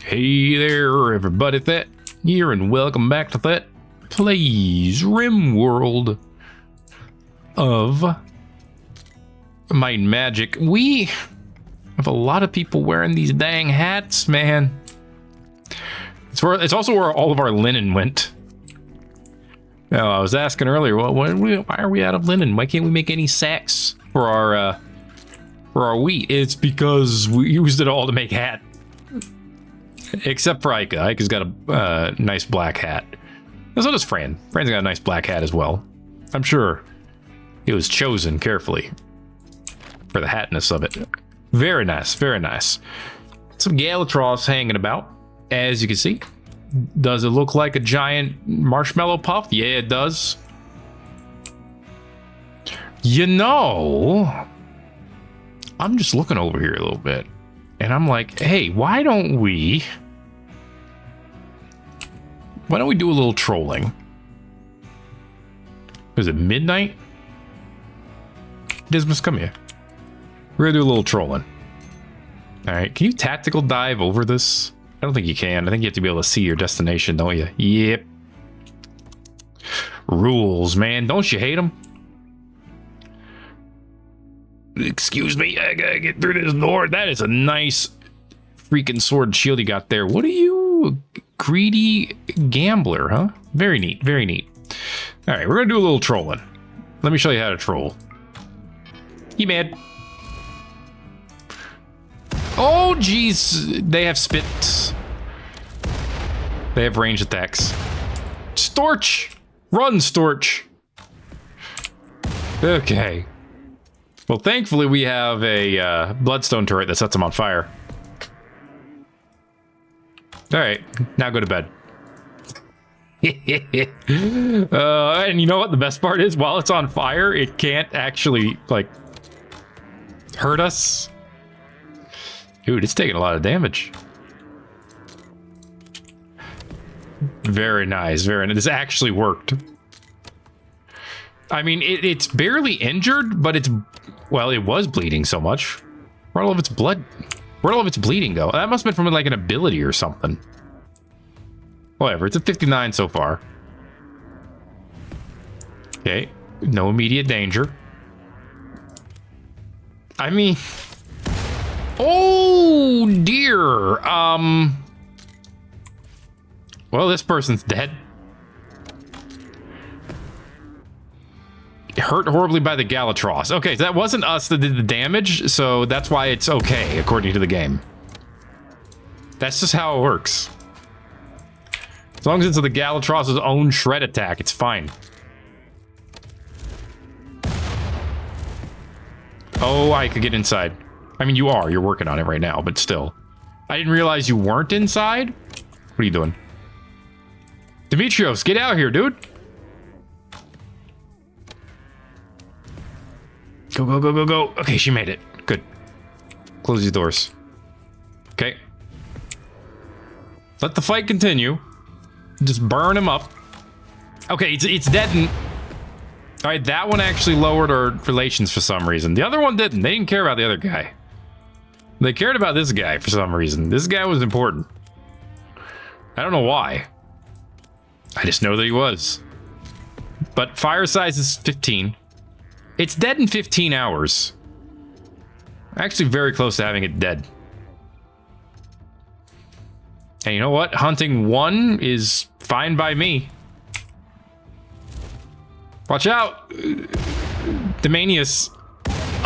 Hey there, everybody. Thet here, and welcome back to Thet Plays Rimworld of Might and Magic. We have a lot of people wearing these dang hats, man. It's also where all of our linen went. Now, I was asking earlier, well, why are we out of linen? Why can't we make any sacks for our wheat? It's because we used it all to make hat. Except for Ika. Ika's got a nice black hat. And so does Fran. Fran's got a nice black hat as well. I'm sure it was chosen carefully for the hatness of it. Very nice, very nice. Some Galatross hanging about, as you can see. Does it look like a giant marshmallow puff? Yeah, it does. You know, I'm just looking over here a little bit, and I'm like, hey, why don't we do a little trolling? Is it midnight? Dismas, come here. We're gonna do a little trolling. All right, can you tactical dive over this? I don't think you can. I think you have to be able to see your destination, don't you? Yep. Rules, man. Don't you hate them? Excuse me, I gotta get through this door. That is a nice freaking sword and shield you got there. What are you? Greedy gambler, huh? Very neat, very neat. All right, we're gonna do a little trolling. Let me show you how to troll. You mad? Oh, geez. They have spits. They have range attacks. Storch! Run, Storch! Okay. Well, thankfully, we have a bloodstone turret that sets them on fire. All right, now go to bed. And you know what the best part is? While it's on fire, it can't actually, like, hurt us. Dude, it's taking a lot of damage. Very nice, very nice. This actually worked. I mean, it's barely injured, but it's... Well, it was bleeding so much. Where'd all of its blood... Where'd all of its bleeding go? That must have been from, like, an ability or something. Whatever, it's at 59 so far. Okay, no immediate danger. I mean... Oh, dear. Well, this person's dead. Hurt horribly by the Galatross. Okay, so that wasn't us that did the damage, so that's why it's okay, according to the game. That's just how it works. As long as it's the Galatross's own shred attack, it's fine. Oh, I could get inside. I mean, you are. You're working on it right now, but still. I didn't realize you weren't inside. What are you doing? Demetrios, get out here, dude. Go, go, go, go, go. Okay, she made it. Good. Close these doors. Okay. Let the fight continue. Just burn him up. Okay, it's dead. All right, that one actually lowered our relations for some reason. The other one didn't. They didn't care about the other guy. They cared about this guy for some reason. This guy was important. I don't know why. I just know that he was. But fire size is 15. It's dead in 15 hours. Actually very close to having it dead. And you know what? Hunting one is fine by me. Watch out! Demanius.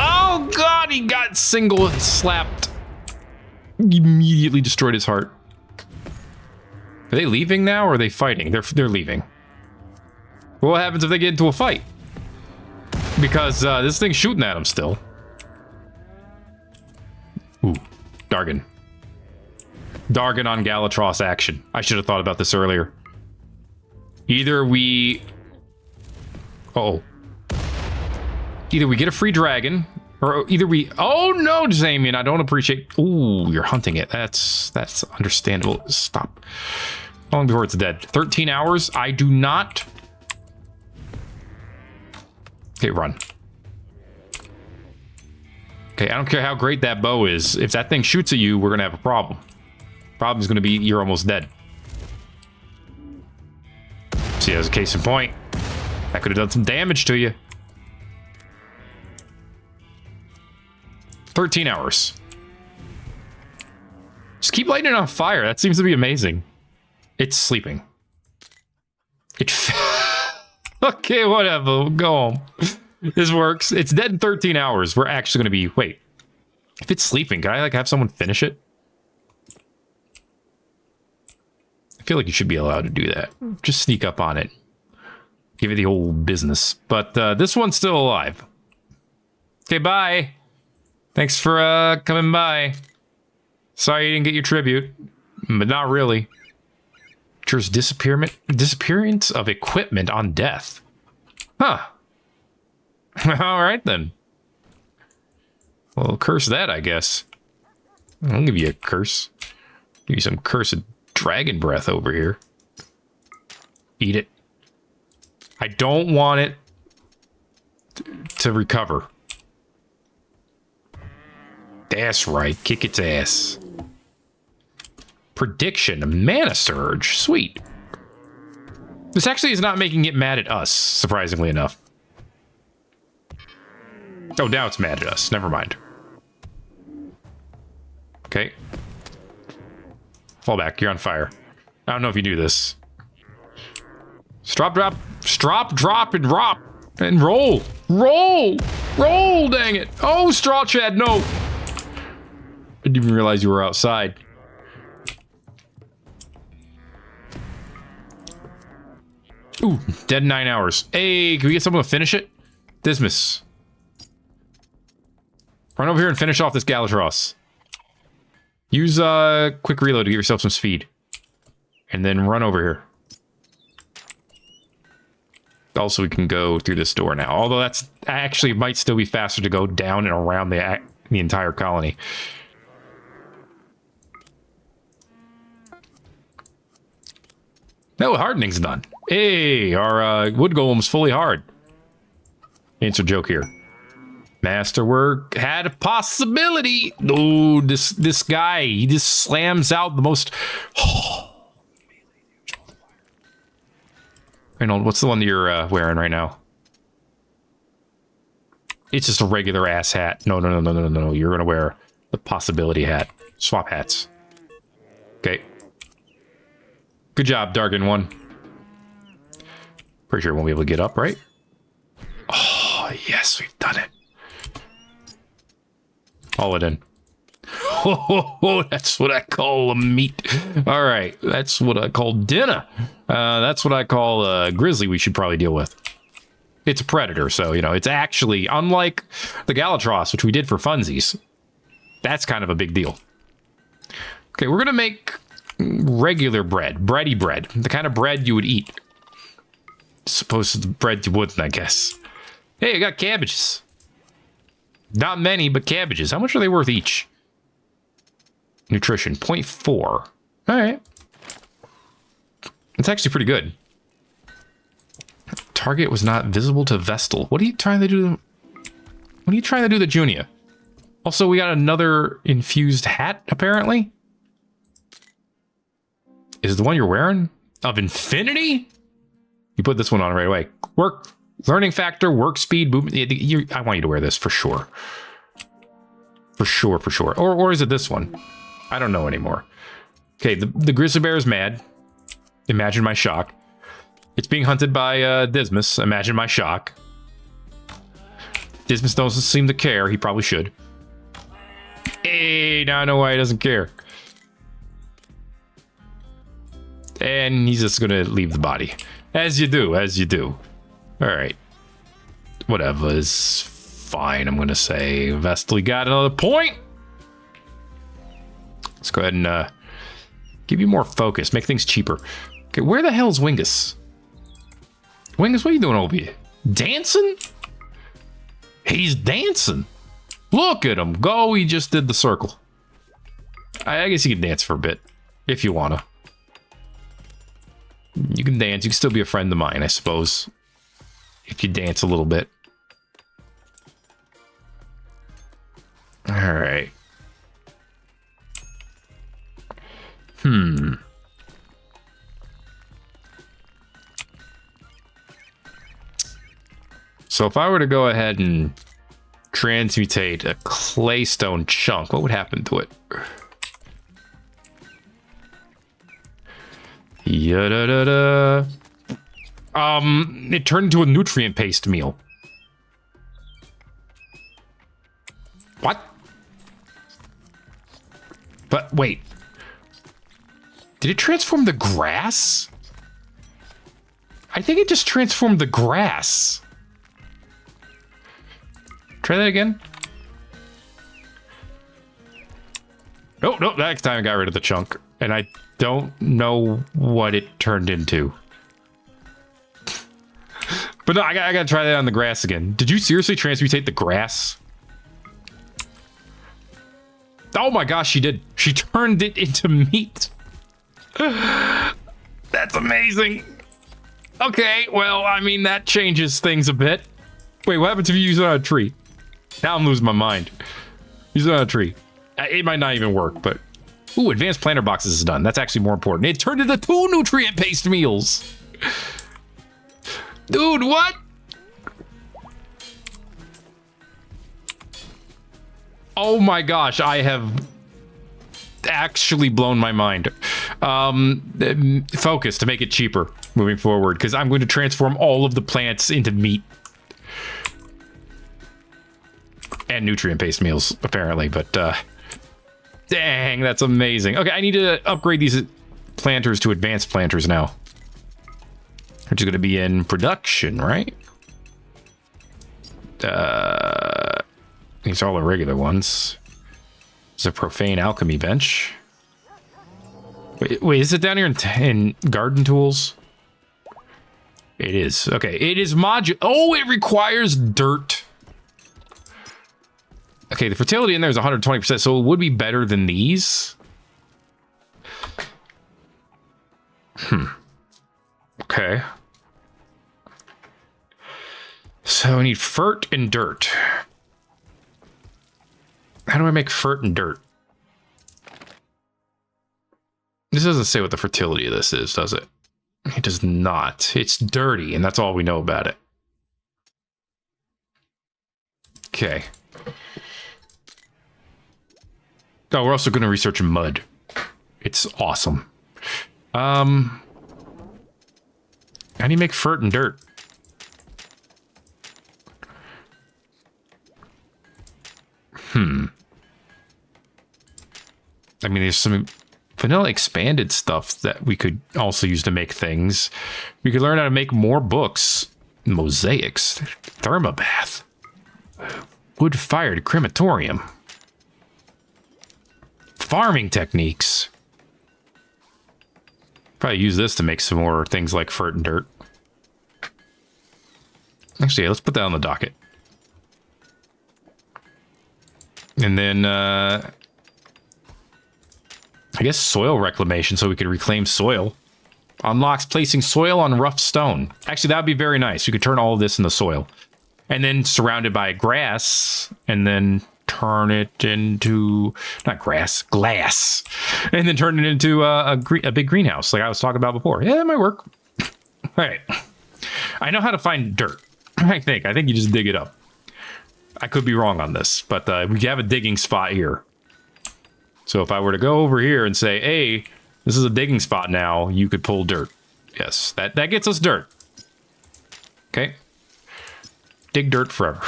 Oh god, he got single slapped. Immediately destroyed his heart. Are they leaving now or are they fighting? They're leaving. What happens if they get into a fight? Because this thing's shooting at them still. Ooh, Dargan. Dargan on Galatross action. I should have thought about this earlier. Either we... Uh-oh. Either we get a free dragon, or either we... Oh no, Zamian, I don't appreciate... Ooh, you're hunting it. That's understandable. Stop. How long before it's dead? 13 hours? I do not... Okay, run. Okay, I don't care how great that bow is. If that thing shoots at you, we're gonna have a problem. Problem's going to be you're almost dead. See, as a case in point, that could have done some damage to you. 13 hours. Just keep lighting it on fire. That seems to be amazing. It's sleeping. Okay, whatever. We'll go home. This works. It's dead in 13 hours. We're actually going to be... Wait. If it's sleeping, can I, like, have someone finish it? I feel like you should be allowed to do that. Just sneak up on it. Give it the whole business. But this one's still alive. Okay, bye. Thanks for coming by. Sorry you didn't get your tribute. But not really. Features disappearance of equipment on death. Huh. Alright then. Well, curse that, I guess. I'll give you a curse. Give you some cursed dragon breath over here. Eat it. I don't want it to recover. That's right. Kick its ass. Prediction. Mana surge. Sweet. This actually is not making it mad at us, surprisingly enough. Oh, now it's mad at us. Never mind. Okay. Fall back. You're on fire. I don't know if you do this. Strop, drop, strop, drop, and drop. And roll. Roll! Roll, dang it. Oh, Straw Chad, no. I didn't even realize you were outside. Ooh, dead 9 hours. Hey, can we get someone to finish it? Dismiss. Run over here and finish off this Galatross. Use quick reload to give yourself some speed. And then run over here. Also, we can go through this door now. Although that's actually might still be faster to go down and around the entire colony. No, hardening's done. Hey, our wood golem's fully hard. Answer joke here. Masterwork had a possibility. Oh, this guy, he just slams out the most... Reynold, what's the one that you're wearing right now? It's just a regular ass hat. No. You're gonna wear the possibility hat. Swap hats. Okay. Good job, Dargan one. Pretty sure we won't be able to get up, right? Oh, yes, we've done it. Haul it in. Oh, that's what I call a meat. All right, that's what I call dinner. That's what I call a grizzly we should probably deal with. It's a predator, so, you know, it's actually, unlike the Galatross, which we did for funsies, that's kind of a big deal. Okay, we're going to make regular bread, bready bread, the kind of bread you would eat. As opposed to the bread you wouldn't, I guess. Hey, I got cabbages. Not many, but cabbages. How much are they worth each? Nutrition, 0.4. All right. It's actually pretty good. Target was not visible to Vestal. What are you trying to do? What are you trying to do to Junia? Also, we got another infused hat, apparently. Is it the one you're wearing? Of Infinity? You put this one on right away. Work, learning factor, work speed, movement. I want you to wear this for sure. For sure. Or is it this one? I don't know anymore. Okay, the grizzly bear is mad. Imagine my shock. It's being hunted by Dismas. Imagine my shock. Dismas doesn't seem to care. He probably should. Hey, now I know why he doesn't care. And he's just gonna leave the body. As you do. All right. Whatever is fine, I'm gonna say. Vestal got another point. Let's go ahead and give you more focus. Make things cheaper. Okay, where the hell's Wingus? Wingus, what are you doing over here? Dancing? He's dancing. Look at him go. He just did the circle. I guess you can dance for a bit. If you wanna. You can dance. You can still be a friend of mine, I suppose. If you dance a little bit. Alright. So if I were to go ahead and transmutate a claystone chunk, what would happen to it? Yada-da-da. It turned into a nutrient paste meal. What? But wait. Did it transform the grass? I think it just transformed the grass. Try that again. Oh, no, that time I got rid of the chunk. And I don't know what it turned into. But no, I gotta try that on the grass again. Did you seriously transmutate the grass? Oh my gosh, she did. She turned it into meat. That's amazing. Okay, well, I mean, that changes things a bit. Wait, what happens if you use it on a tree? Now I'm losing my mind. Use it on a tree. It might not even work, but... Ooh, advanced planter boxes is done. That's actually more important. It turned into 2 nutrient paste meals. Dude, what? Oh my gosh, I have actually blown my mind. Focus to make it cheaper moving forward, because I'm going to transform all of the plants into meat. And nutrient-based meals, apparently, but dang, that's amazing. Okay, I need to upgrade these planters to advanced planters now. Which is going to be in production, right? These are all the regular ones. There's a profane alchemy bench. Wait, is it down here in garden tools? It is. Okay, it is modular. Oh, it requires dirt. Okay, the fertility in there is 120%, so it would be better than these. Okay. So I need fert and dirt. How do I make fert and dirt? This doesn't say what the fertility of this is, does it? It does not. It's dirty, and that's all we know about it. Okay. Oh, we're also going to research mud. It's awesome. How do you make fert and dirt? I mean, there's some vanilla expanded stuff that we could also use to make things. We could learn how to make more books, mosaics, thermobath, wood-fired crematorium, farming techniques. Probably use this to make some more things like fert and dirt. Actually, let's put that on the docket. And then, I guess soil reclamation, so we could reclaim soil. Unlocks placing soil on rough stone. Actually, that would be very nice. We could turn all of this into soil. And then surrounded by grass, and then turn it into, not grass, glass. And then turn it into a big greenhouse, like I was talking about before. Yeah, that might work. All right. I know how to find dirt. I think you just dig it up. I could be wrong on this, but we have a digging spot here. So if I were to go over here and say, hey, this is a digging spot now, you could pull dirt. Yes, that gets us dirt. Okay. Dig dirt forever.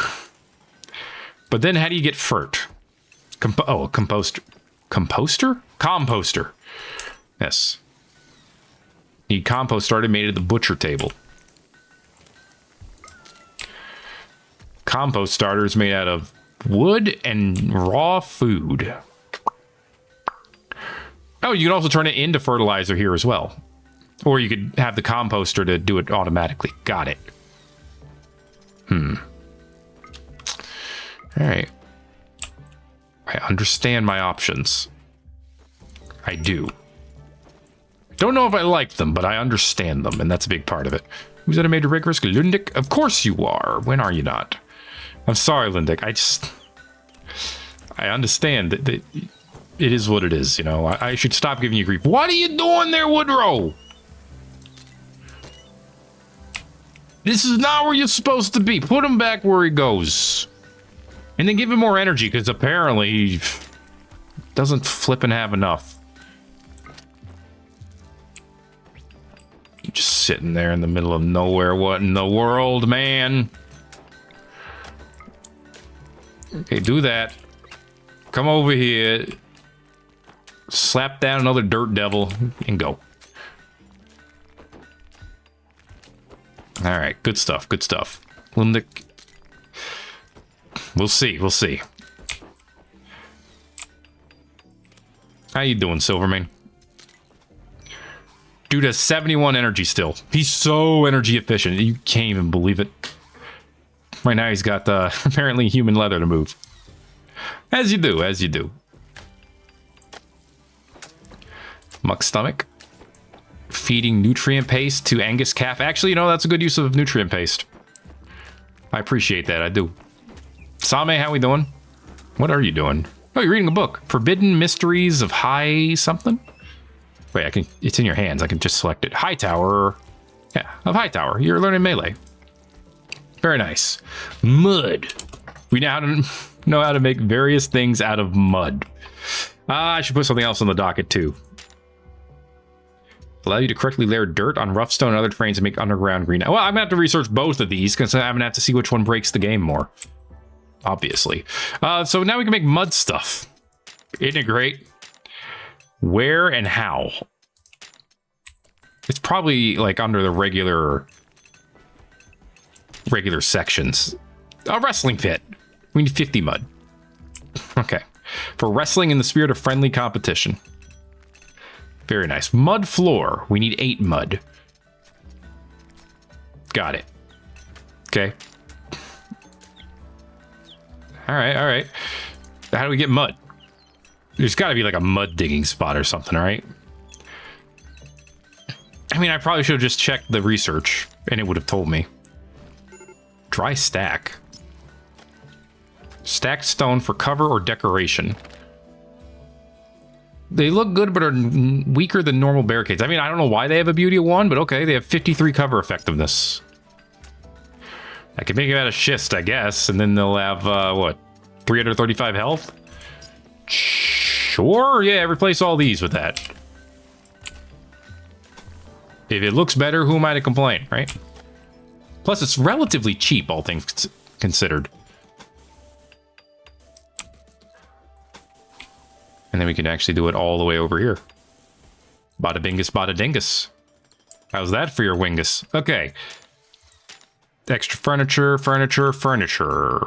But then how do you get fert? A composter. Composter? Composter. Yes. Need compost started made at the butcher table. Compost starter is made out of wood and raw food. Oh, you can also turn it into fertilizer here as well. Or you could have the composter to do it automatically. Got it. All right. I understand my options. I do. Don't know if I like them, but I understand them, and that's a big part of it. Who's that a major rigorous? Lundic? Of course you are. When are you not? I'm sorry, Lindic. I understand that it is what it is, you know. I should stop giving you grief. What are you doing there, Woodrow? This is not where you're supposed to be. Put him back where he goes. And then give him more energy, because apparently he doesn't flip and have enough. Just sitting there in the middle of nowhere. What in the world, man? Okay, do that. Come over here. Slap down another dirt devil and go. All right, good stuff, good stuff. Linda, we'll see, we'll see. How you doing, Silvermane? Dude has 71 energy still. He's so energy efficient. You can't even believe it. Right now he's got apparently human leather to move. As you do, as you do. Muck stomach. Feeding nutrient paste to Angus calf. Actually, you know, that's a good use of nutrient paste. I appreciate that, I do. Same, how we doing? What are you doing? Oh, you're reading a book. Forbidden Mysteries of High something? Wait, I can. It's in your hands. I can just select it. Hightower. Yeah, of Hightower. You're learning melee. Very nice. Mud. We now know how to make various things out of mud. I should put something else on the docket too. Allow you to correctly layer dirt on rough stone and other terrains and make underground green. Well, I'm gonna have to research both of these because I'm gonna have to see which one breaks the game more. Obviously. So now we can make mud stuff. Integrate. Where and how? It's probably like under the regular sections. A wrestling pit. We need 50 mud. Okay. For wrestling in the spirit of friendly competition. Very nice. Mud floor. We need 8 mud. Got it. Okay. All right, all right. How do we get mud? There's got to be like a mud digging spot or something, right? I mean, I probably should have just checked the research and it would have told me. Dry stack. Stacked stone for cover or decoration. They look good, but are weaker than normal barricades. I mean, I don't know why they have a beauty of 1, but okay, they have 53 cover effectiveness. I can make it out of schist, I guess, and then they'll have, what, 335 health? Sure, yeah, replace all these with that. If it looks better, who am I to complain, right? Plus, it's relatively cheap, all things considered. And then we can actually do it all the way over here. Bada bingus, bada dingus. How's that for your wingus? Okay. Extra furniture, furniture, furniture.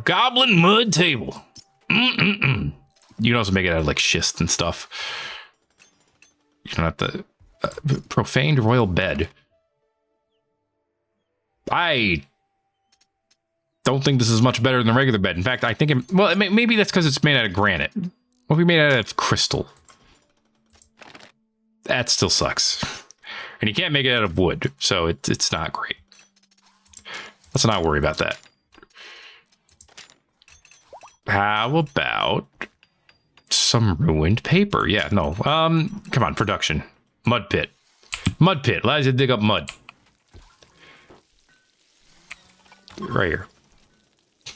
Goblin mud table. You can also make it out of like schist and stuff. You don't have to... profaned royal bed. I don't think this is much better than the regular bed. In fact, I think it... Well, maybe that's because it's made out of granite. What if we made it out of crystal? That still sucks. And you can't make it out of wood, so it's not great. Let's not worry about that. How about some ruined paper? Yeah, no. Come on, production. Mud pit. Mud pit. Allows you to dig up mud. Right here.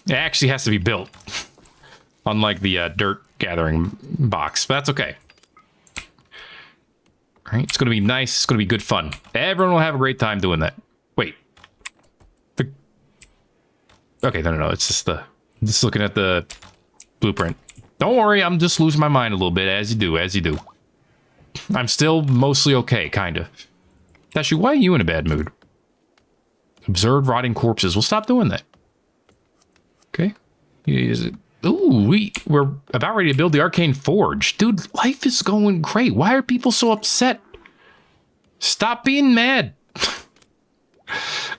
It actually has to be built. Unlike the dirt gathering box. But that's okay. All right, it's going to be nice. It's going to be good fun. Everyone will have a great time doing that. Wait. Okay, no. It's just looking at the blueprint. Don't worry, I'm just losing my mind a little bit, as you do. I'm still mostly okay, kind of. Actually, why are you in a bad mood? Observe rotting corpses. We'll stop doing that. Okay. Is it? Ooh, we're about ready to build the arcane forge. Dude, life is going great. Why are people so upset? Stop being mad.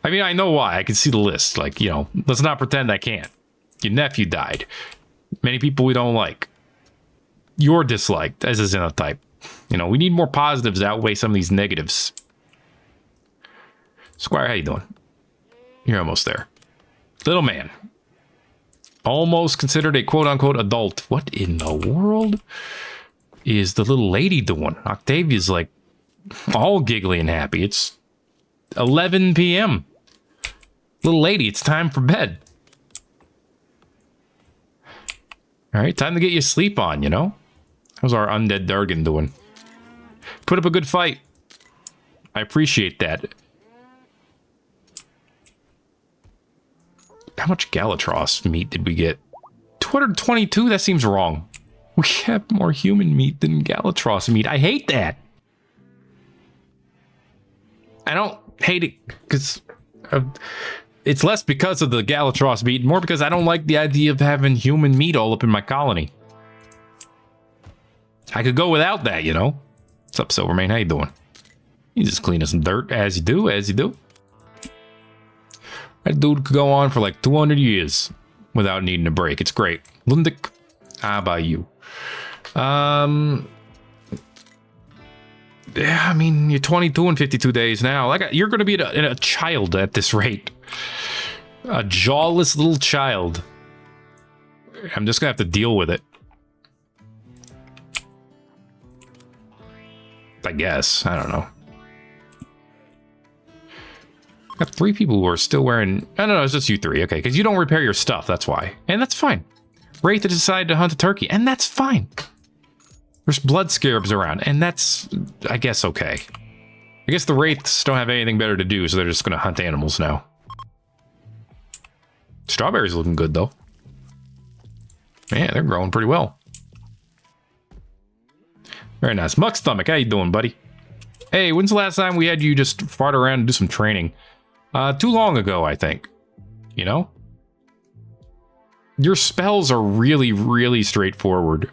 I mean, I know why. I can see the list. Like, you know, let's not pretend I can't. Your nephew died. Many people we don't like. You're disliked as a xenotype. You know, we need more positives to outweigh some of these negatives. Squire, how you doing? You're almost there. Little man. Almost considered a quote-unquote adult. What in the world? is the little lady doing? Octavia's like all giggly and happy. It's 11 p.m. Little lady, it's time for bed. All right, time to get your sleep on, you know? How's our undead Dargan doing? Put up a good fight. I appreciate that. How much Galatross meat did we get? 222? That seems wrong. We have more human meat than Galatross meat. I hate that. I don't hate it because it's less because of the Galatross meat, more because I don't like the idea of having human meat all up in my colony. I could go without that, you know? What's up, Silvermane? How you doing? You just clean us some dirt, as you do, as you do. That dude could go on for like 200 years without needing a break. It's great. Lundik, how about you? Yeah, I mean, you're 22 and 52 days now. Like, you're going to be a child at this rate. A jawless little child. I'm just going to have to deal with it. I guess. I don't know. I have 3 people who are still wearing... I don't know, it's just you 3. Okay, because you don't repair your stuff, that's why. And that's fine. Wraith decided to hunt a turkey, and that's fine. There's blood scarabs around, and that's, I guess, okay. I guess the Wraiths don't have anything better to do, so they're just going to hunt animals now. Strawberries looking good, though. Man, they're growing pretty well. Very nice. Muck Stomach, how you doing, buddy? Hey, when's the last time we had you just fart around and do some training? Too long ago, I think. You know? Your spells are really, really straightforward.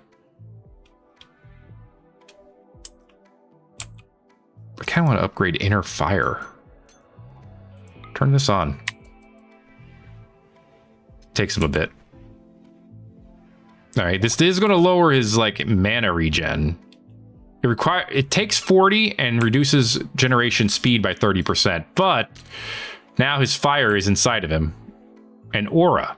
I kind of want to upgrade Inner Fire. Turn this on. Takes him a bit. Alright, this is going to lower his, like, mana regen. It takes 40 and reduces generation speed by 30%, but now his fire is inside of him. An aura.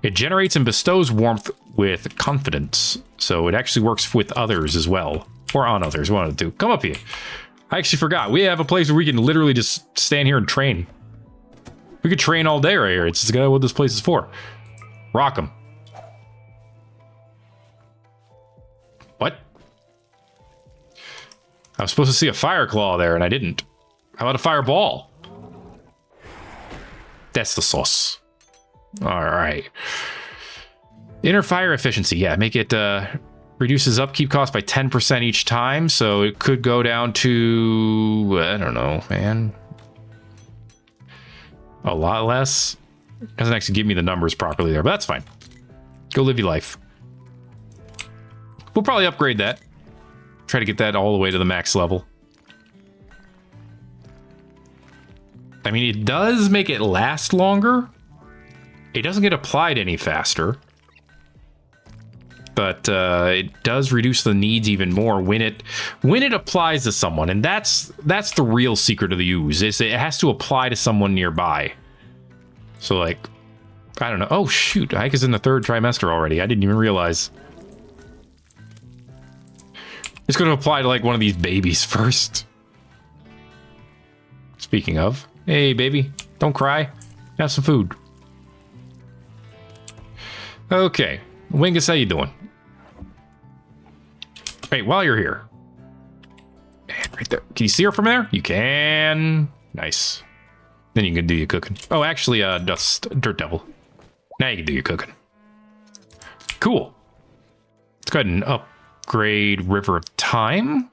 It generates and bestows warmth with confidence, so it actually works with others as well. Or on others, one of the two. Come up here. I actually forgot. We have a place where we can literally just stand here and train. We could train all day right here. It's just what this place is for. Rock 'em. What? I was supposed to see a fire claw there, and I didn't. How about a fireball? That's the sauce. All right. Inner fire efficiency. Yeah, make it reduces upkeep cost by 10% each time, so it could go down to, I don't know, man. A lot less. Doesn't actually give me the numbers properly there, but that's fine. Go live your life. We'll probably upgrade that. Try to get that all the way to the max level. I mean, it does make it last longer. It doesn't get applied any faster. But it does reduce the needs even more when it applies to someone. And that's the real secret of the use. Is it has to apply to someone nearby. So, like, I don't know. Oh, shoot. Ike is in the 3rd trimester already. I didn't even realize. It's going to apply to, like, one of these babies first. Speaking of. Hey, baby. Don't cry. Have some food. Okay. Wingus, how you doing? Hey, while you're here. Right there. Can you see her from there? You can. Nice. Then you can do your cooking. Oh, actually, Dust Dirt Devil. Now you can do your cooking. Cool. Let's go ahead and upgrade River of Time.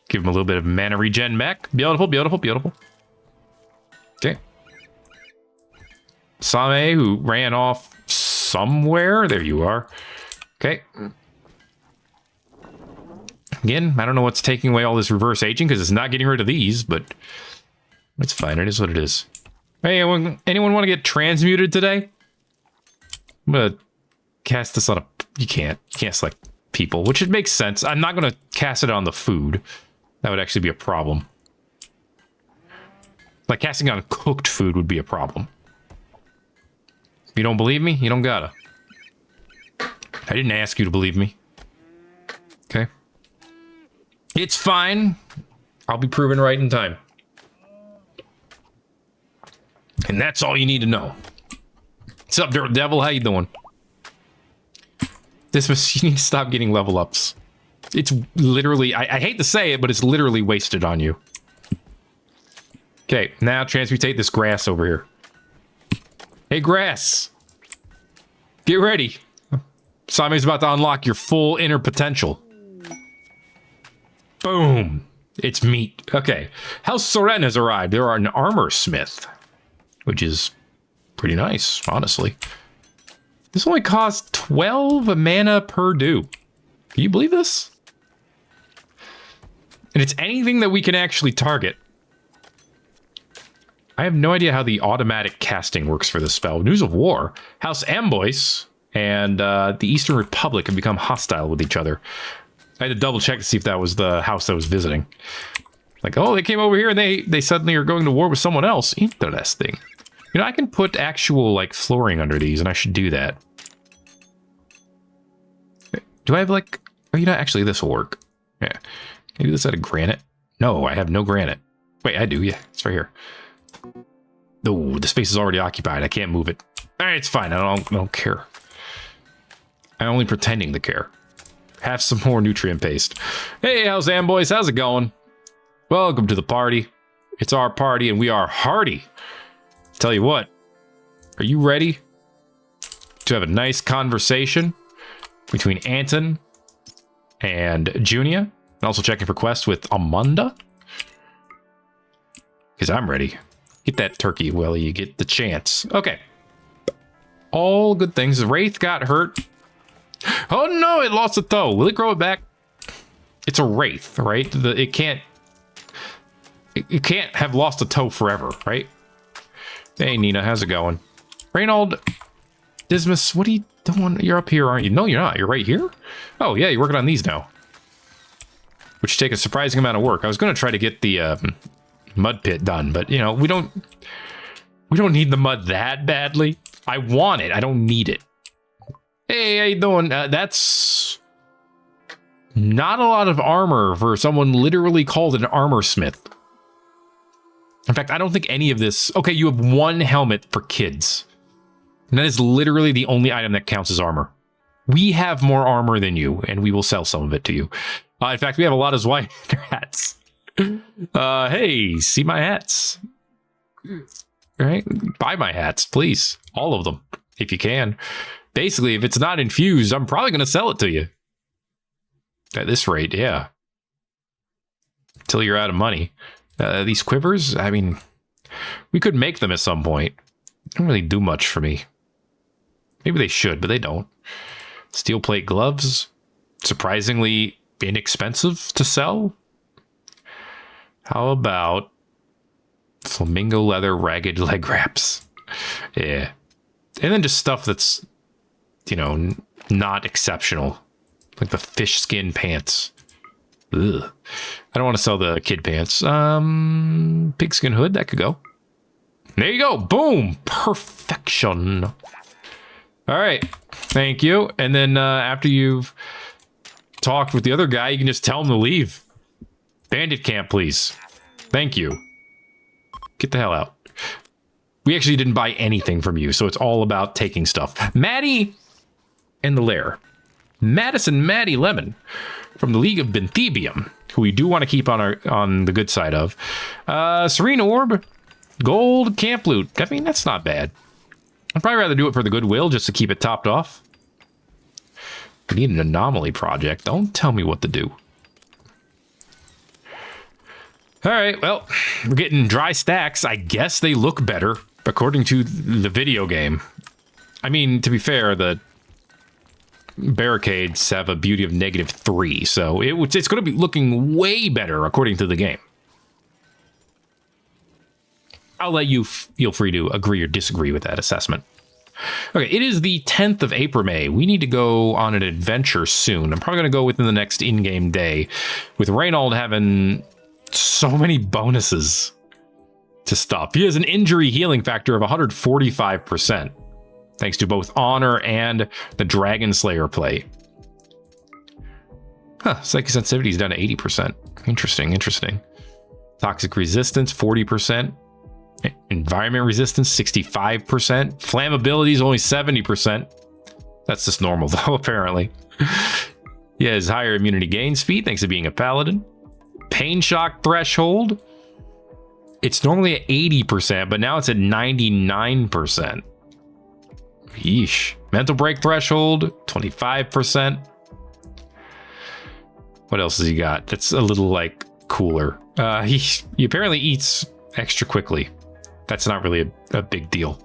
Give him a little bit of mana regen back. Beautiful, beautiful, beautiful. Okay. Same, who ran off somewhere. There you are. Okay. Again, I don't know what's taking away all this reverse aging because it's not getting rid of these, but it's fine. It is what it is. Hey, anyone want to get transmuted today? I'm going to cast this on a... You can't select people, which it makes sense. I'm not going to cast it on the food. That would actually be a problem. Like, casting on cooked food would be a problem. If you don't believe me, you don't gotta. I didn't ask you to believe me. It's fine. I'll be proven right in time. And that's all you need to know. What's up, Dirt Devil? How you doing? You need to stop getting level ups. It's literally, I hate to say it, but it's literally wasted on you. Okay, now transmutate this grass over here. Hey, grass. Get ready. Somebody's about to unlock your full inner potential. Boom. It's meat. Okay. House Soren has arrived. There are an armor smith, which is pretty nice, honestly. This only costs 12 mana per do. Can you believe this? And it's anything that we can actually target. I have no idea how the automatic casting works for this spell. News of War. House Amboise and the Eastern Republic have become hostile with each other. I had to double check to see if that was the house I was visiting. Like, oh, they came over here and they suddenly are going to war with someone else. Interesting. You know, I can put actual, like, flooring under these, and I should do that. Do I have, like... Oh, you know, actually, this will work. Yeah. Can I do this out of granite? No, I have no granite. Wait, I do, yeah. It's right here. Oh, the space is already occupied. I can't move it. All right, it's fine. I don't care. I'm only pretending to care. Have some more nutrient paste. Hey, how's Amboys? How's it going? Welcome to the party. It's our party, and we are hardy. Tell you what, are you ready to have a nice conversation between Anton and Junia? And also checking for quests with Amanda? Because I'm ready. Get that turkey while you get the chance. Okay. All good things. Wraith got hurt. Oh no, it lost a toe. Will it grow it back? It's a Wraith, right? It can't have lost a toe forever, right? Hey, Nina, how's it going? Reynold, Dismas, what are you doing? You're up here, aren't you? No, you're not. You're right here? Oh, yeah, you're working on these now. Which take a surprising amount of work. I was going to try to get the mud pit done, but, you know, we don't need the mud that badly. I want it. I don't need it. Hey, how you doing? That's not a lot of armor for someone literally called an armor smith. In fact, I don't think any of this... Okay, you have one helmet for kids. And that is literally the only item that counts as armor. We have more armor than you, and we will sell some of it to you. In fact, we have a lot of Zweihander hats. Hey, see my hats. Right? Buy my hats, please. All of them, if you can. Basically, if it's not infused, I'm probably going to sell it to you. At this rate, yeah. Until you're out of money. These quivers, I mean, we could make them at some point. They don't really do much for me. Maybe they should, but they don't. Steel plate gloves, surprisingly inexpensive to sell. How about flamingo leather ragged leg wraps? Yeah. And then just stuff that's, you know, not exceptional. Like the fish skin pants. Ugh. I don't want to sell the kid pants. Pigskin hood, that could go. There you go. Boom. Perfection. All right. Thank you. And then after you've talked with the other guy, you can just tell him to leave. Bandit camp, please. Thank you. Get the hell out. We actually didn't buy anything from you, so it's all about taking stuff. Maddie and the Lair. Madison Maddie Lemon from the League of Benthebium, who we do want to keep on the good side of. Serene Orb, Gold, Camp Loot. I mean, that's not bad. I'd probably rather do it for the goodwill just to keep it topped off. We need an anomaly project. Don't tell me what to do. All right, well, we're getting dry stacks. I guess they look better, according to the video game. I mean, to be fair, the barricades have a beauty of -3, so it's going to be looking way better, according to the game. I'll let you feel free to agree or disagree with that assessment. Okay, it is the 10th of April, May. We need to go on an adventure soon. I'm probably going to go within the next in-game day, with Reynold having so many bonuses to stuff. He has an injury healing factor of 145%, thanks to both Honor and the Dragon Slayer play. Huh, psychic sensitivity is down to 80%. Interesting, interesting. Toxic resistance, 40%. Environment resistance, 65%. Flammability is only 70%. That's just normal, though, apparently. He has higher immunity gain speed, thanks to being a paladin. Pain shock threshold. It's normally at 80%, but now it's at 99%. Yeesh. Mental break threshold, 25%. What else has he got? That's a little, like, cooler. He apparently eats extra quickly. That's not really a big deal.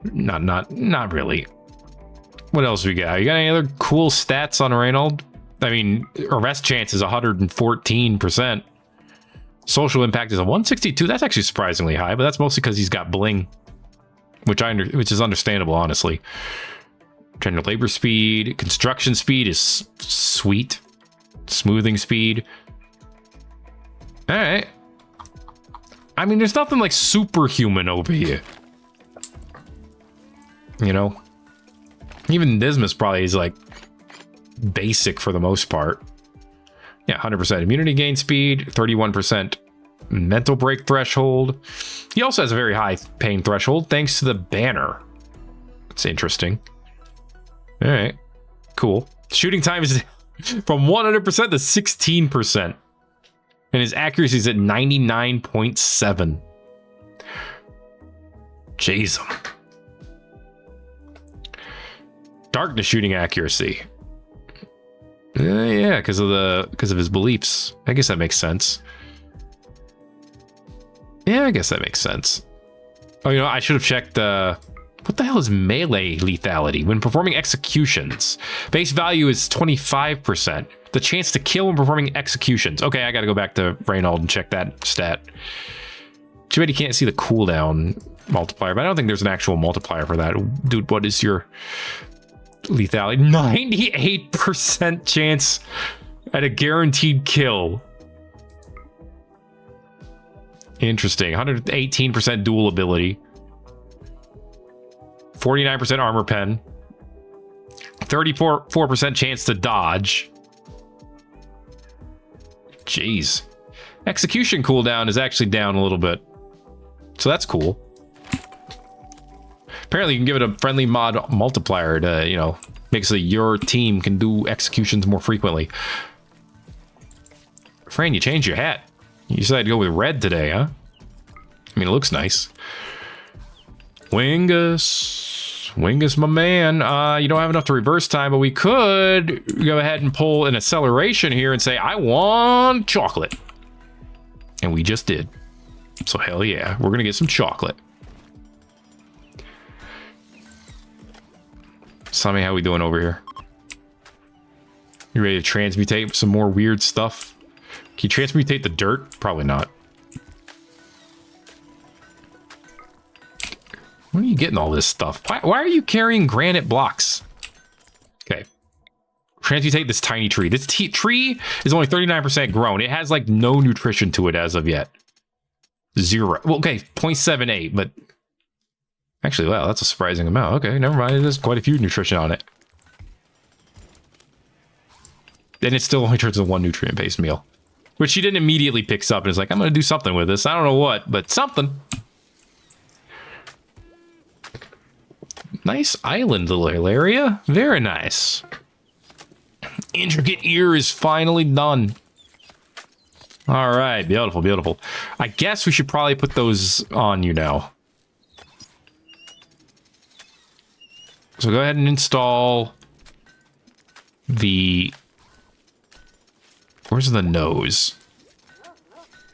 Not really. What else we got? You got any other cool stats on Reynold? I mean, arrest chance is 114%. Social impact is a 162. That's actually surprisingly high, but that's mostly because he's got bling, which is understandable, honestly. General labor speed, construction speed is sweet. Smoothing speed. All right. I mean, there's nothing like superhuman over here. You know? Even Dismas probably is like basic for the most part. Yeah, 100% immunity gain speed, 31% mental break threshold. He also has a very high pain threshold thanks to the banner. That's interesting. All right, cool. Shooting time is from 100% to 16%. And his accuracy is at 99.7. Jeez. Darkness shooting accuracy. Yeah, because of his beliefs. I guess that makes sense. Yeah, I guess that makes sense. Oh, you know, I should have checked. What the hell is melee lethality when performing executions? Base value is 25%. The chance to kill when performing executions. Okay, I got to go back to Reynold and check that stat. Too bad you can't see the cooldown multiplier, but I don't think there's an actual multiplier for that. Dude, what is your lethality? 98% chance at a guaranteed kill. Interesting. 118% dual ability. 49% armor pen. 34% chance to dodge. Jeez. Execution cooldown is actually down a little bit. So that's cool. Apparently you can give it a friendly mod multiplier to, you know, make so that your team can do executions more frequently. Fran, you changed your hat. You decided to go with red today, huh? I mean, it looks nice. Wingus, my man. You don't have enough to reverse time, but we could go ahead and pull an acceleration here and say, I want chocolate. And we just did. So hell yeah, we're gonna get some chocolate. Sammy, how we doing over here? You ready to transmutate some more weird stuff? Can you transmutate the dirt? Probably not. Where are you getting all this stuff? Why are you carrying granite blocks? Okay. Transmutate this tiny tree. This tree is only 39% grown. It has like no nutrition to it as of yet. 0. Well, okay, 0.78, but actually, wow, that's a surprising amount. Okay, never mind. There's quite a few nutrition on it. And it still only turns into one nutrient-based meal, which she didn't immediately picks up and is like, I'm going to do something with this. I don't know what, but something. Nice island little area. Very nice. Intricate ear is finally done. All right, beautiful, beautiful. I guess we should probably put those on you now. So go ahead and install the... Where's the nose?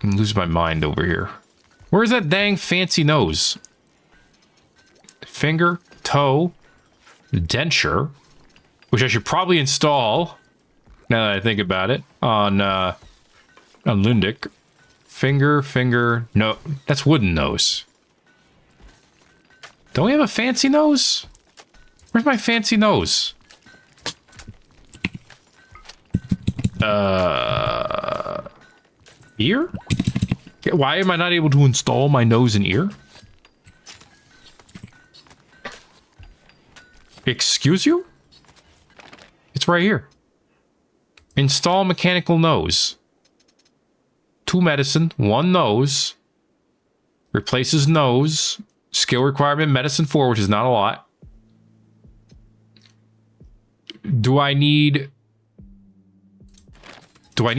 I'm gonna lose my mind over here. Where's that dang fancy nose? Finger, toe, denture, which I should probably install, now that I think about it, on Lundic. Finger, no, that's wooden nose. Don't we have a fancy nose? Where's my fancy nose? Ear? Why am I not able to install my nose and ear? Excuse you? It's right here. Install mechanical nose. 2 medicine, 1 nose. Replaces nose. Skill requirement, medicine 4, which is not a lot. Do I need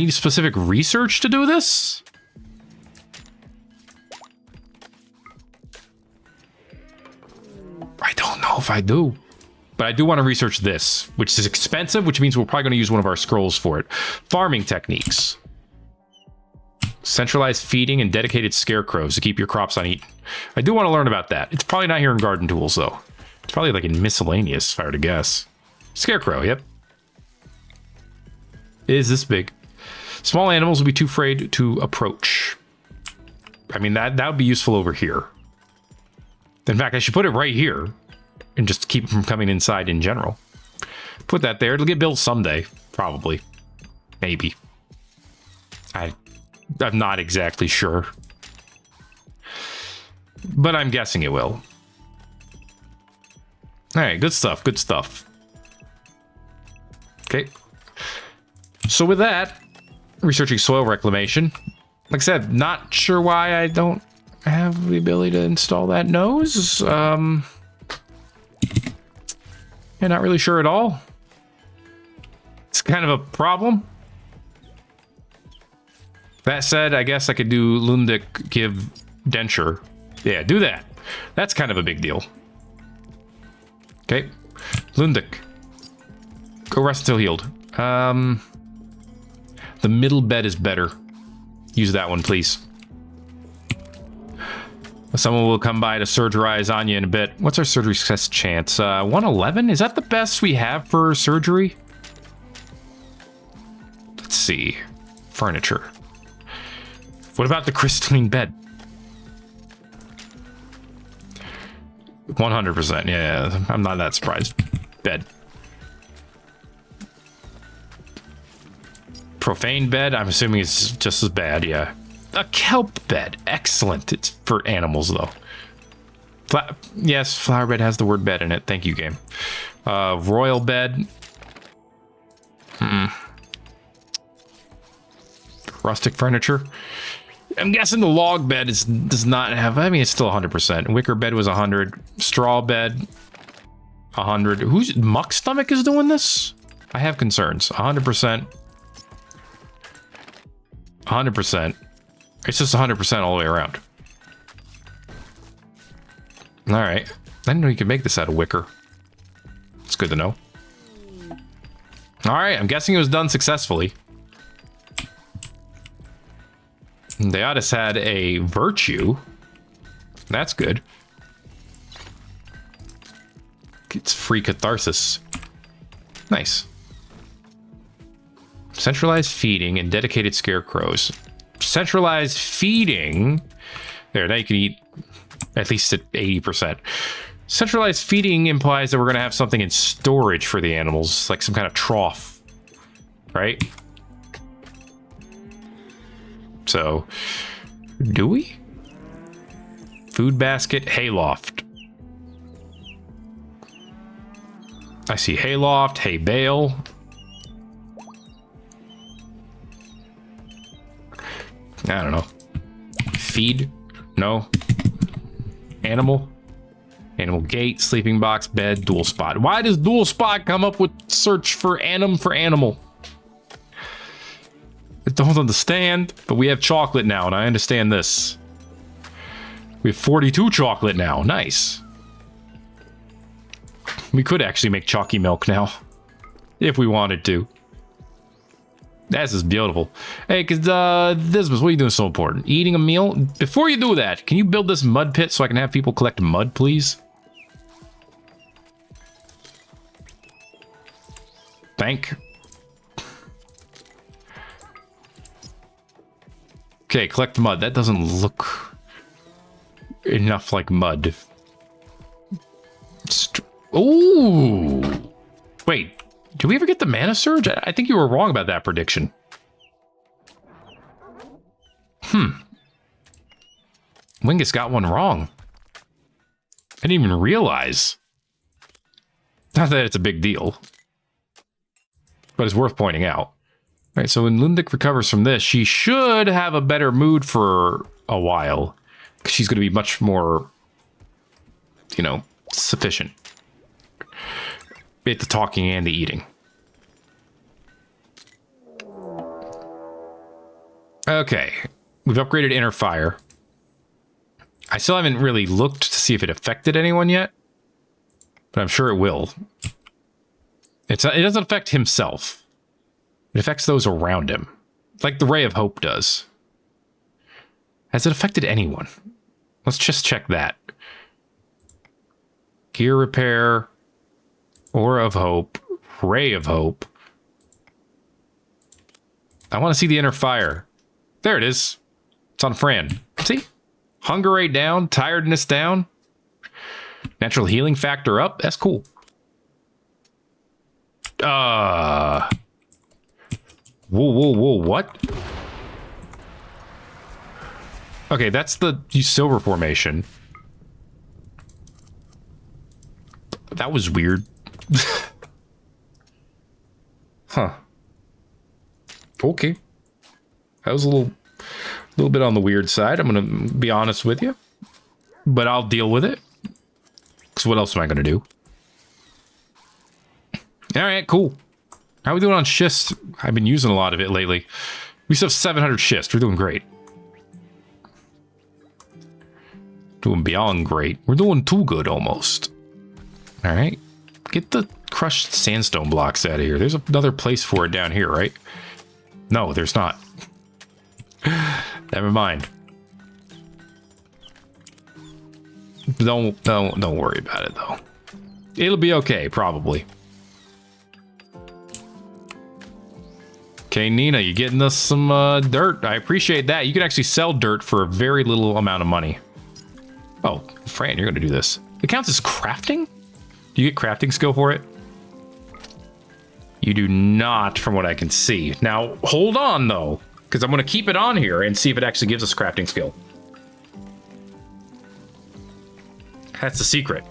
specific research to do this? I don't know if I do. But I do want to research this, which is expensive, which means we're probably going to use one of our scrolls for it. Farming techniques. Centralized feeding and dedicated scarecrows to keep your crops uneaten. I do want to learn about that. It's probably not here in garden tools, though. It's probably like in miscellaneous, if I were to guess. Scarecrow, yep. It is this big. Small animals will be too afraid to approach. I mean, that would be useful over here. In fact, I should put it right here and just keep it from coming inside in general. Put that there. It'll get built someday, probably. Maybe. I'm not exactly sure. But I'm guessing it will. Alright, good stuff, good stuff. Okay. So with that, researching soil reclamation. Like I said, not sure why I don't have the ability to install that nose. Yeah, not really sure at all. It's kind of a problem. That said, I guess I could do Lundic give denture. Yeah, do that. That's kind of a big deal. Okay. Lundic. Go rest until healed. The middle bed is better. Use that one, please. Someone will come by to surgerize Anya in a bit. What's our surgery success chance? 111? Is that the best we have for surgery? Let's see. Furniture. What about the crystalline bed? 100%. Yeah, I'm not that surprised. Bed. Profane bed, I'm assuming it's just as bad, yeah. A kelp bed. Excellent. It's for animals, though. Yes, flower bed has the word bed in it. Thank you, game. Royal bed. Rustic furniture. I'm guessing the log bed does not have... I mean, it's still 100%. Wicker bed was 100. Straw bed, 100. Who's... Muck Stomach is doing this? I have concerns. 100%. 100%. It's just 100% all the way around. Alright. I didn't know you could make this out of wicker. It's good to know. Alright, I'm guessing it was done successfully. Deotis had a virtue. That's good. It's free catharsis. Nice. Centralized feeding and dedicated scarecrows. Centralized feeding. There, now you can eat at least at 80%. Centralized feeding implies that we're going to have something in storage for the animals, like some kind of trough, right? So, do we? Food basket, hayloft. I see hayloft, hay bale. I don't know. Feed? No. Animal? Animal gate, sleeping box, bed, dual spot. Why does dual spot come up with search for animal? I don't understand, but we have chocolate now, and I understand this. We have 42 chocolate now. Nice. We could actually make chalky milk now, if we wanted to. This is beautiful. Hey, Dismas, what are you doing so important? Eating a meal? Before you do that, can you build this mud pit so I can have people collect mud, please? Thank. Okay, collect mud. That doesn't look enough like mud. Ooh! Wait. Did we ever get the mana surge? I think you were wrong about that prediction. Wingus got one wrong. I didn't even realize. Not that it's a big deal, but it's worth pointing out. Right, so when Lundic recovers from this, she should have a better mood for a while. Because she's going to be much more, you know, sufficient. It's the talking and the eating. Okay, we've upgraded Inner Fire. I still haven't really looked to see if it affected anyone yet. But I'm sure it will. It doesn't affect himself. It affects those around him. Like the Ray of Hope does. Has it affected anyone? Let's just check that. Gear Repair. Aura of Hope. Ray of Hope. I want to see the Inner Fire. There it is. It's on Fran. See? Hunger rate down. Tiredness down. Natural healing factor up. That's cool. Whoa, what? Okay, that's the silver formation. That was weird. Huh. Okay. That was a little bit on the weird side. I'm gonna be honest with you. But I'll deal with it. Because what else am I gonna do? Alright, cool. How are we doing on schist? I've been using a lot of it lately. We still have 700 schist. We're doing great. Doing beyond great. We're doing too good almost. Alright. Get the crushed sandstone blocks out of here. There's another place for it down here, right? No, there's not. Never mind. Don't worry about it though. It'll be okay, probably. Okay, Nina, you getting us some dirt. I appreciate that. You can actually sell dirt for a very little amount of money. Oh, Fran, you're going to do this. It counts as crafting? Do you get crafting skill for it? You do not, from what I can see. Now, hold on, though, because I'm going to keep it on here and see if it actually gives us crafting skill. That's the secret.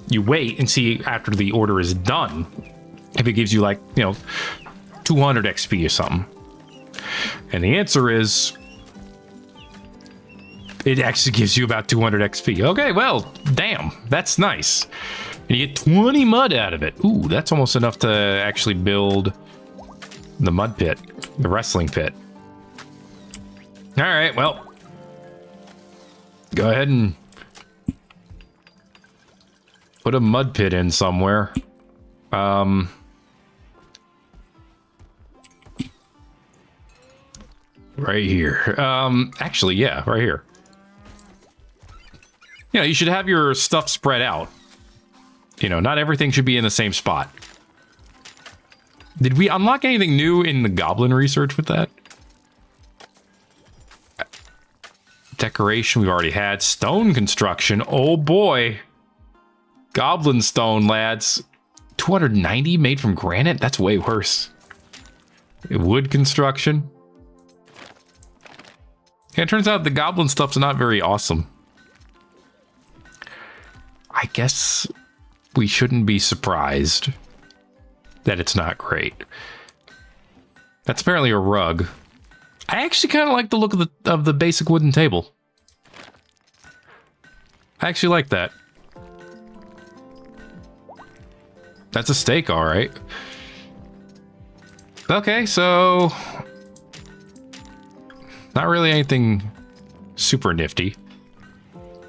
You wait and see after the order is done if it gives you, like, you know, 200 XP or something. And the answer is it actually gives you about 200 XP. Okay, well, damn, that's nice. And you get 20 mud out of it. Ooh, that's almost enough to actually build the mud pit, the wrestling pit. All right, well, go ahead and put a mud pit in somewhere. Right here. Actually, yeah, right here. You know, you should have your stuff spread out. You know, not everything should be in the same spot. Did we unlock anything new in the goblin research with that? Decoration we've already had. Stone construction. Oh boy. Goblin stone, lads. 290 made from granite? That's way worse. Wood construction. Yeah, it turns out the goblin stuff's not very awesome. I guess we shouldn't be surprised that it's not great. That's apparently a rug. I actually kind of like the look of the basic wooden table. I actually like that. That's a steak, all right. Okay, so not really anything super nifty.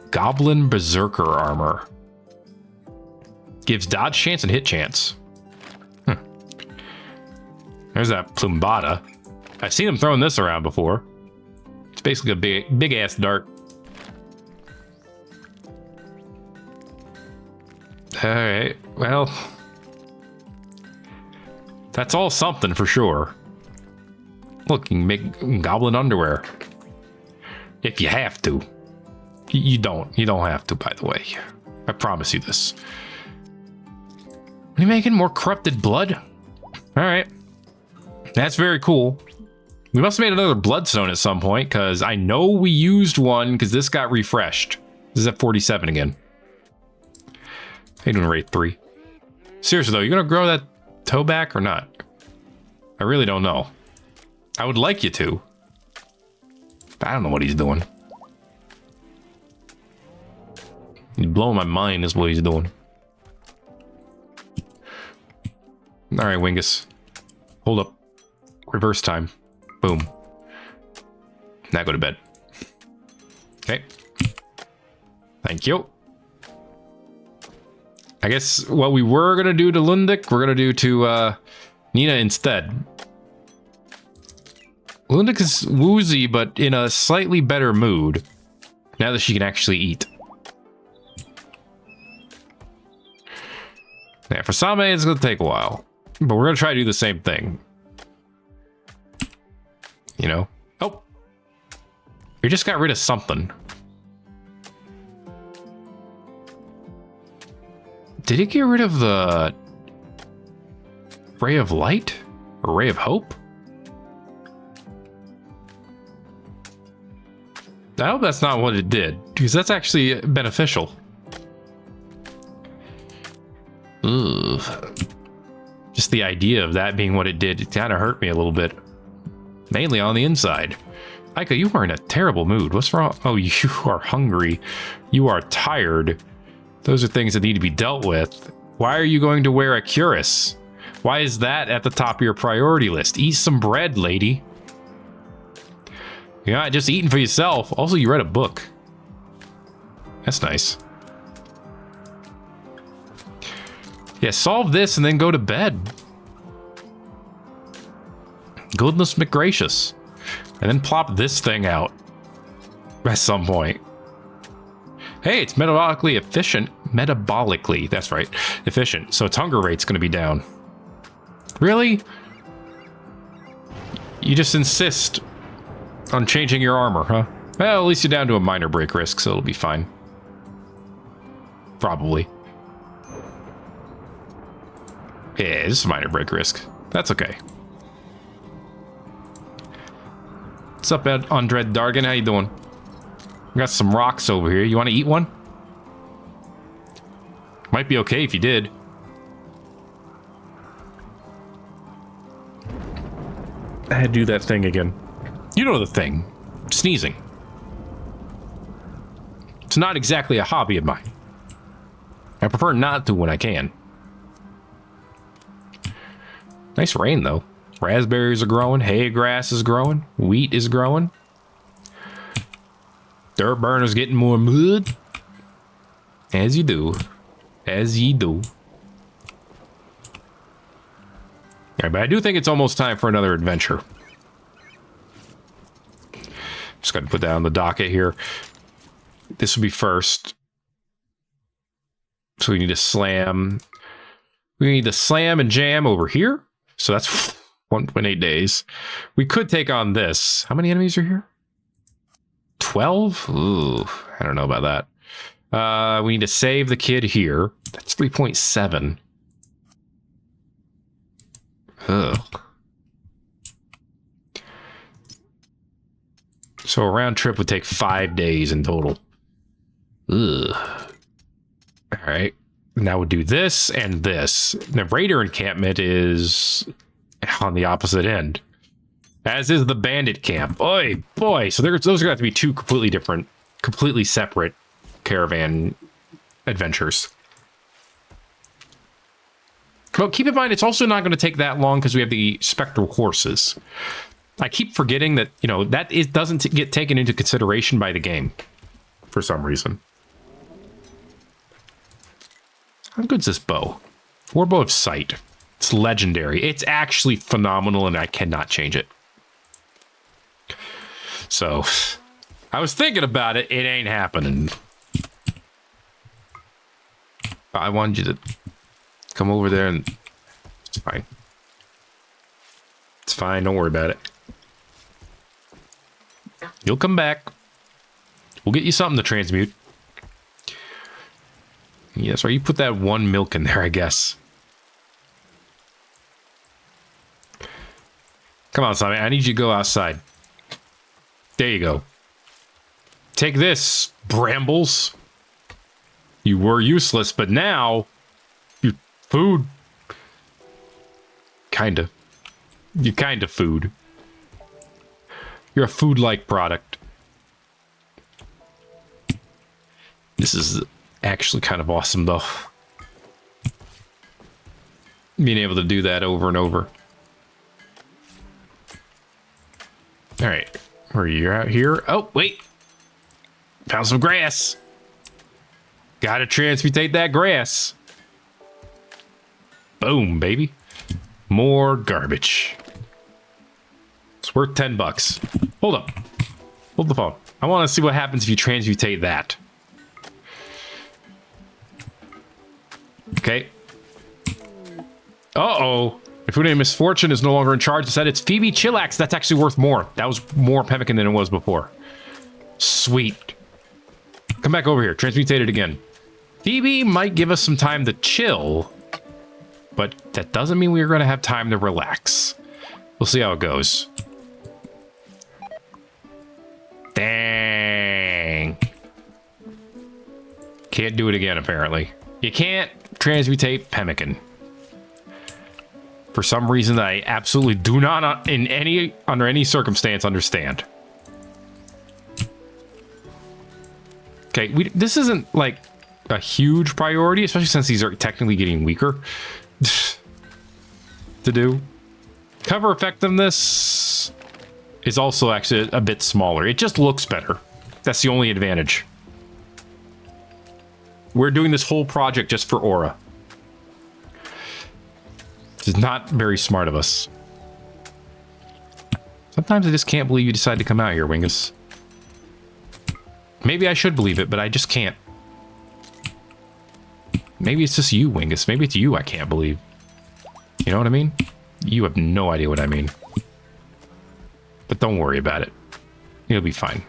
Goblin Berserker armor. Gives dodge chance and hit chance. There's that Plumbata. I've seen him throwing this around before. It's basically a big ass dart. Alright, well, that's all something for sure. Look, you can make goblin underwear. If you have to. You don't have to, by the way. I promise you this. Are you making more corrupted blood? Alright. That's very cool. We must have made another bloodstone at some point, because I know we used one, because this got refreshed. This is at 47 again. How you doing, rate 3? Seriously though, you gonna grow that toe back or not? I really don't know. I would like you to. I don't know what he's doing. He's blowing my mind is what he's doing. Alright, Wingus. Hold up. Reverse time. Boom. Now go to bed. Okay. Thank you. I guess what we were going to do to Lundik, we're going to do to Nina instead. Lundik is woozy, but in a slightly better mood. Now that she can actually eat. Yeah, for Same, it's going to take a while. But we're going to try to do the same thing. You know? Oh! We just got rid of something. Did it get rid of the ray of light? Or ray of hope? I hope that's not what it did, because that's actually beneficial. Ugh. Just the idea of that being what it did, it kind of hurt me a little bit. Mainly on the inside. Aika, you are in a terrible mood. What's wrong? Oh, you are hungry. You are tired. Those are things that need to be dealt with. Why are you going to wear a cuirass? Why is that at the top of your priority list? Eat some bread, lady. You're not just eating for yourself. Also, you read a book. That's nice. Yeah, solve this and then go to bed. Goodness McGracious. And then plop this thing out. At some point. Hey, it's metabolically efficient. Metabolically, that's right. Efficient. So its hunger rate's going to be down. Really? You just insist on changing your armor, huh? Well, at least you're down to a minor break risk, so it'll be fine. Probably. Yeah, it's a minor break risk. That's okay. What's up, Ed? Andred Dargan? How you doing? We got some rocks over here. You want to eat one? Might be okay if you did. I had to do that thing again. You know the thing. Sneezing. It's not exactly a hobby of mine. I prefer not to when I can. Nice rain, though. Raspberries are growing. Hay grass is growing. Wheat is growing. Dirt burner's getting more mud. As you do. As ye do. Yeah, but I do think it's almost time for another adventure. Just got to put that on the docket here. This will be first. So we need to slam. We need to slam and jam over here. So that's 1.8 days. We could take on this. How many enemies are here? 12? Ooh, I don't know about that. We need to save the kid here. That's 3.7. Ugh. So a round trip would take 5 days in total. Ugh. All right. Now we'll do this and this. The raider encampment is on the opposite end. As is the bandit camp. Oy, boy. So those are going to have to be two completely different, completely separate caravan adventures. But keep in mind, it's also not going to take that long because we have the spectral horses. I keep forgetting that, you know, that doesn't get taken into consideration by the game for some reason. How good's this bow? Warbow of Sight. It's legendary. It's actually phenomenal, and I cannot change it. So, I was thinking about it. It ain't happening. I wanted you to come over there and... It's fine. It's fine. Don't worry about it. You'll come back. We'll get you something to transmute. Yes, right. You put that one milk in there, I guess. Come on, Simon. I need you to go outside. There you go. Take this, brambles. You were useless, but now... you food. Kinda. You kinda food. You're a food-like product. This is actually kind of awesome, though. Being able to do that over and over. All right. Where you're out here. Oh, wait. Found some grass. Gotta transmutate that grass. Boom, baby. More garbage. It's worth 10 bucks. Hold up. Hold the phone. I want to see what happens if you transmutate that. Okay. Uh-oh. If Food named Misfortune is no longer in charge, instead it's Phoebe Chillax. That's actually worth more. That was more pemmican than it was before. Sweet. Come back over here. Transmutate it again. Phoebe might give us some time to chill, but that doesn't mean we're going to have time to relax. We'll see how it goes. Dang. Can't do it again, apparently. You can't transmutate pemmican. For some reason that I absolutely do not, under any circumstance, understand. Okay, this isn't like a huge priority, especially since these are technically getting weaker to do. Cover effectiveness is also actually a bit smaller. It just looks better. That's the only advantage. We're doing this whole project just for aura. This is not very smart of us. Sometimes I just can't believe you decided to come out here, Wingus. Maybe I should believe it, but I just can't. Maybe it's just you, Wingus. Maybe it's you I can't believe. You know what I mean? You have no idea what I mean. But don't worry about it. You'll be fine.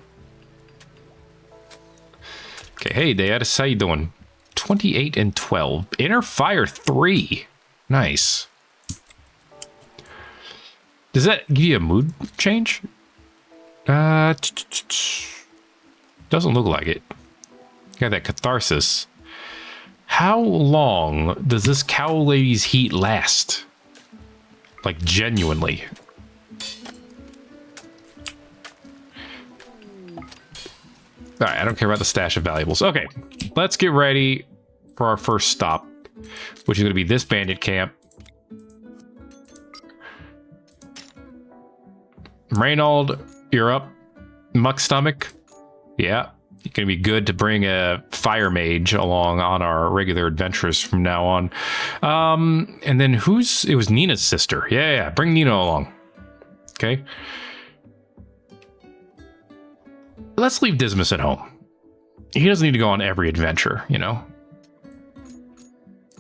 Okay, hey, Dad, how you doing? 28 and 12. Inner Fire 3. Nice. Does that give you a mood change? Doesn't look like it. Got that catharsis. How long does this cow lady's heat last? Like, genuinely. Alright, I don't care about the stash of valuables. Okay, let's get ready for our first stop, which is going to be this bandit camp. Reynold, you're up. Muck Stomach. Yeah, it's going to be good to bring a fire mage along on our regular adventures from now on. And then it was Nina's sister. Yeah, bring Nina along. Okay. Let's leave Dismas at home. He doesn't need to go on every adventure, you know.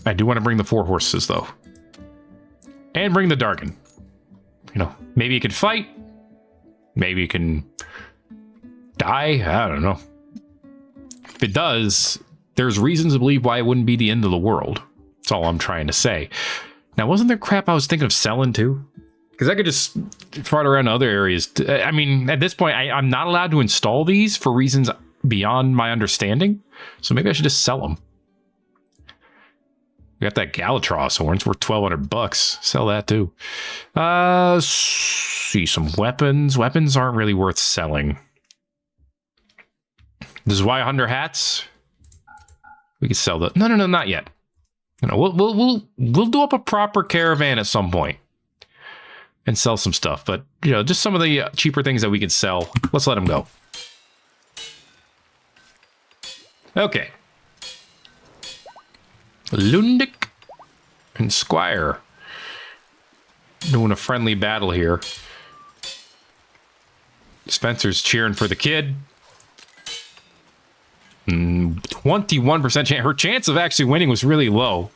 I do want to bring the 4 horses, though. And bring the Dargan. You know, maybe he could fight. Maybe he can die. I don't know. If it does, there's reasons to believe why it wouldn't be the end of the world. That's all I'm trying to say. Now, wasn't there crap I was thinking of selling, too? Because I could just fart around other areas. I mean, at this point, I'm not allowed to install these for reasons beyond my understanding. So maybe I should just sell them. We got that Galatross horn. It's worth 1,200 bucks. Sell that too. See some weapons. Weapons aren't really worth selling. This is why 100 hats. We could sell the. No, not yet. You know, we'll do up a proper caravan at some point and sell some stuff. But you know, just some of the cheaper things that we can sell. Let's let them go. Okay. Lundic and Squire doing a friendly battle here. Spencer's cheering for the kid. 21% chance. Her chance of actually winning was really low.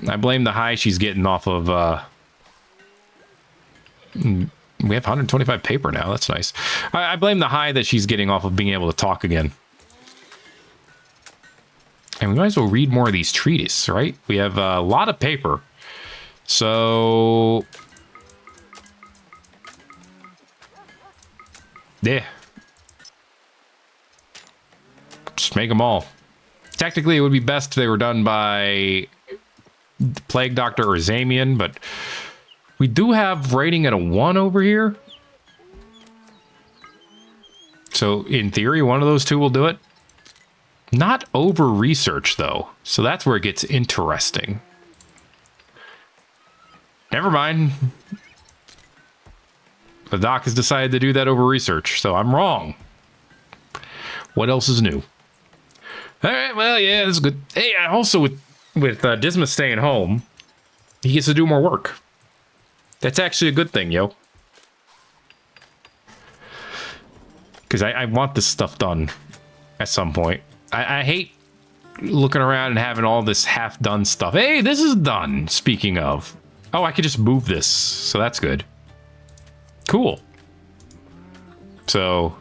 I blame the high she's getting off of... we have 125 paper now. That's nice. I blame the high that she's getting off of being able to talk again. And we might as well read more of these treatises, right? We have a lot of paper. So... yeah. Just make them all. Technically, it would be best if they were done by Plague Doctor or Zamian, but We do have rating at a 1 over here. So in theory, one of those two will do it. Not over research though. So that's where it gets interesting. Never mind. The doc has decided to do that over research, so I'm wrong. What else is new? All right, well, yeah, this is good. Hey, also with Dismas staying home, he gets to do more work. That's actually a good thing, yo. Because I want this stuff done at some point. I hate looking around and having all this half-done stuff. Hey, this is done, speaking of. Oh, I could just move this, so that's good. Cool. So,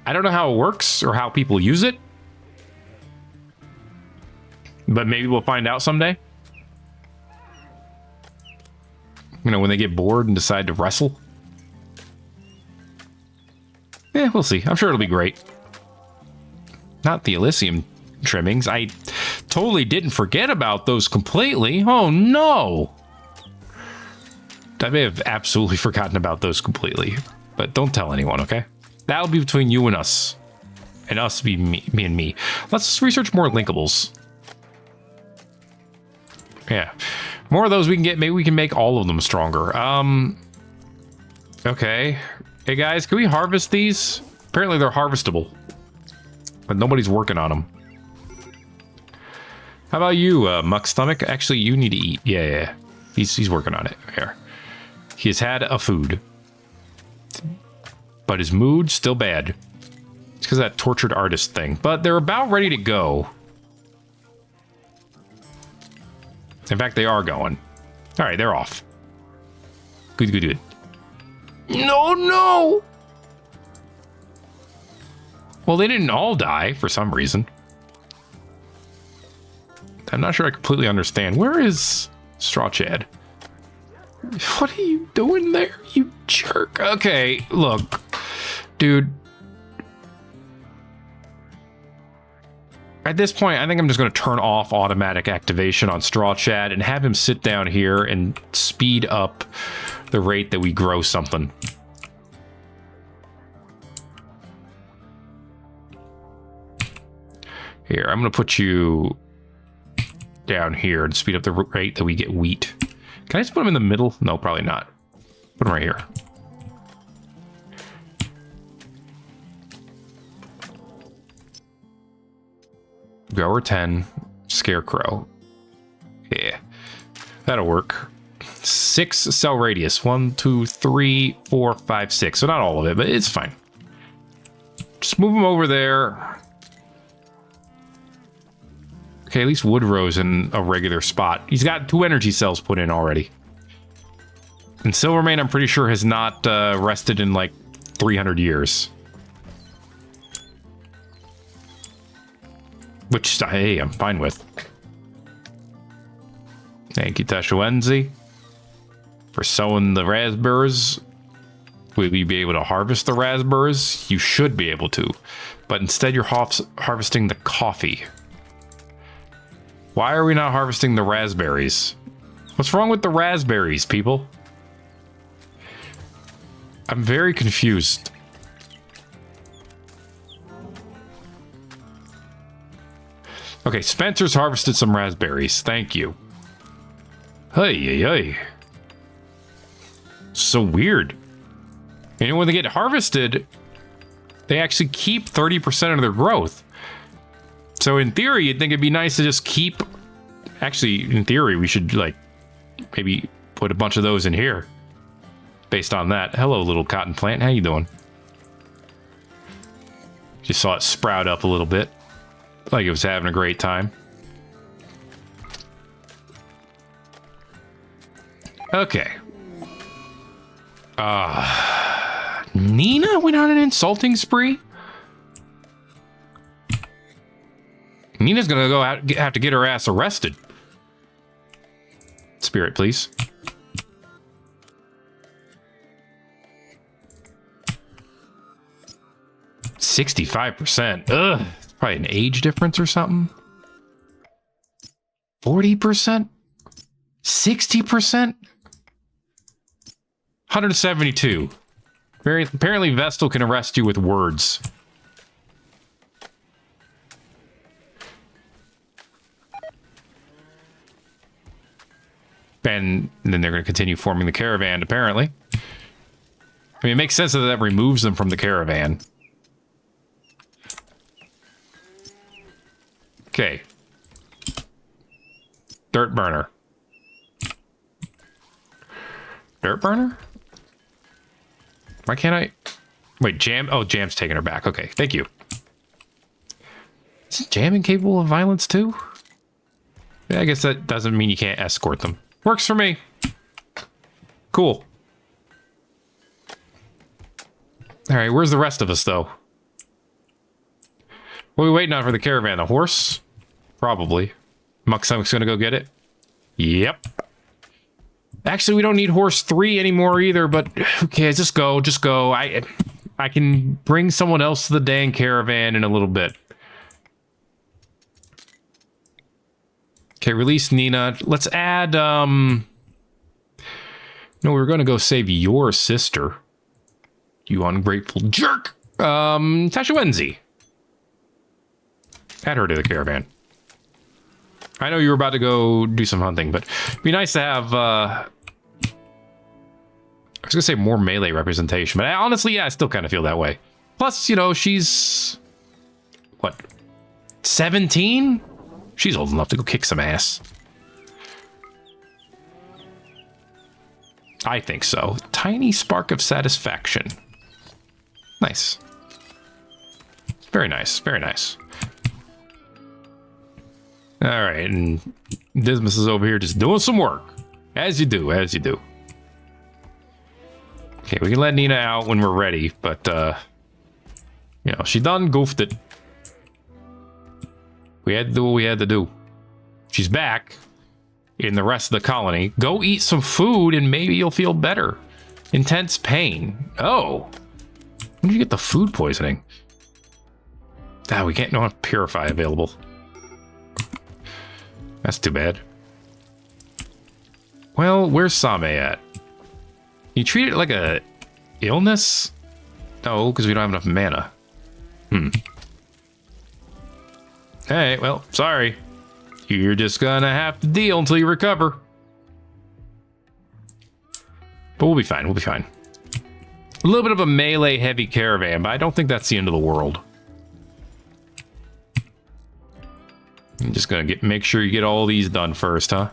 I don't know how it works or how people use it. But maybe we'll find out someday. You know, when they get bored and decide to wrestle. Yeah, we'll see. I'm sure it'll be great. Not the Elysium trimmings. I totally didn't forget about those completely. Oh, no. I may have absolutely forgotten about those completely. But don't tell anyone, okay? That'll be between you and us. And us be me and me. Let's research more linkables. Yeah. More of those we can get. Maybe we can make all of them stronger. Okay. Hey, guys, can we harvest these? Apparently they're harvestable. But nobody's working on them. How about you, Muck Stomach? Actually, you need to eat. Yeah. He's working on it. Here. He has had a food. But his mood's still bad. It's because of that tortured artist thing. But they're about ready to go. In fact, they are going. All right, they're off. Good. No! Well, they didn't all die for some reason. I'm not sure I completely understand. Where is Straw Chad? What are you doing there, you jerk? Okay, look. Dude. At this point, I think I'm just going to turn off automatic activation on Straw Chad and have him sit down here and speed up the rate that we grow something. Here, I'm going to put you down here and speed up the rate that we get wheat. Can I just put them in the middle? No, probably not. Put them right here. Grower 10, Scarecrow. Yeah, that'll work. 6 cell radius. 1, 2, 3, 4, 5, 6. So not all of it, but it's fine. Just move them over there. Okay, at least Woodrow's in a regular spot. He's got 2 energy cells put in already. And Silvermane, I'm pretty sure, has not rested in like 300 years. Which, hey, I'm fine with. Thank you, Tashuenzi, for sowing the raspberries. Will you be able to harvest the raspberries? You should be able to. But instead, you're harvesting the coffee. Why are we not harvesting the raspberries? What's wrong with the raspberries, people? I'm very confused. Okay, Spencer's harvested some raspberries. Thank you. Hey. So weird. And when they get harvested, they actually keep 30% of their growth. So in theory, you'd think it'd be nice to just keep... Actually, in theory, we should, like, maybe put a bunch of those in here. Based on that. Hello, little cotton plant. How you doing? Just saw it sprout up a little bit. Like it was having a great time. Okay. Nina went on an insulting spree? Nina's gonna go out, have to get her ass arrested. Spirit, please. %65%. Ugh. Probably an age difference or something. 40%? 60%? 172. Apparently Vestal can arrest you with words. And then they're going to continue forming the Caravan, apparently. I mean, it makes sense that that removes them from the Caravan. Okay. Dirt burner. Dirt burner? Why can't I... Wait, Jam... Oh, Jam's taking her back. Okay, thank you. Is Jam incapable of violence, too? Yeah, I guess that doesn't mean you can't escort them. Works for me. Cool. Alright, where's the rest of us, though? What are we waiting on for the Caravan? The horse? Probably. Mucksunk's gonna go get it? Yep. Actually, we don't need horse 3 anymore either, but okay, just go, just go. I can bring someone else to the dang Caravan in a little bit. Okay, release Nina. Let's add, no, we're gonna go save your sister. You ungrateful jerk. Tashawenzi. Add her to the Caravan. I know you were about to go do some hunting, but it'd be nice to have, I was gonna say more melee representation, but honestly, yeah, I still kind of feel that way. Plus, you know, she's, what, 17? She's old enough to go kick some ass. I think so. Tiny spark of satisfaction. Nice. Very nice, very nice. All right, and Dismas is over here just doing some work. As you do, as you do. Okay, we can let Nina out when we're ready, but, you know, she done goofed it. We had to do what we had to do. She's back in the rest of the colony. Go eat some food and maybe you'll feel better. Intense pain. Oh. When did you get the food poisoning? Ah, we can't, don't have Purify available. That's too bad. Well, where's Same at? You treat it like a illness? No, because we don't have enough mana. Hey, well, sorry. You're just gonna have to deal until you recover. But we'll be fine, we'll be fine. A little bit of a melee heavy Caravan, but I don't think that's the end of the world. I'm just gonna make sure you get all these done first, huh?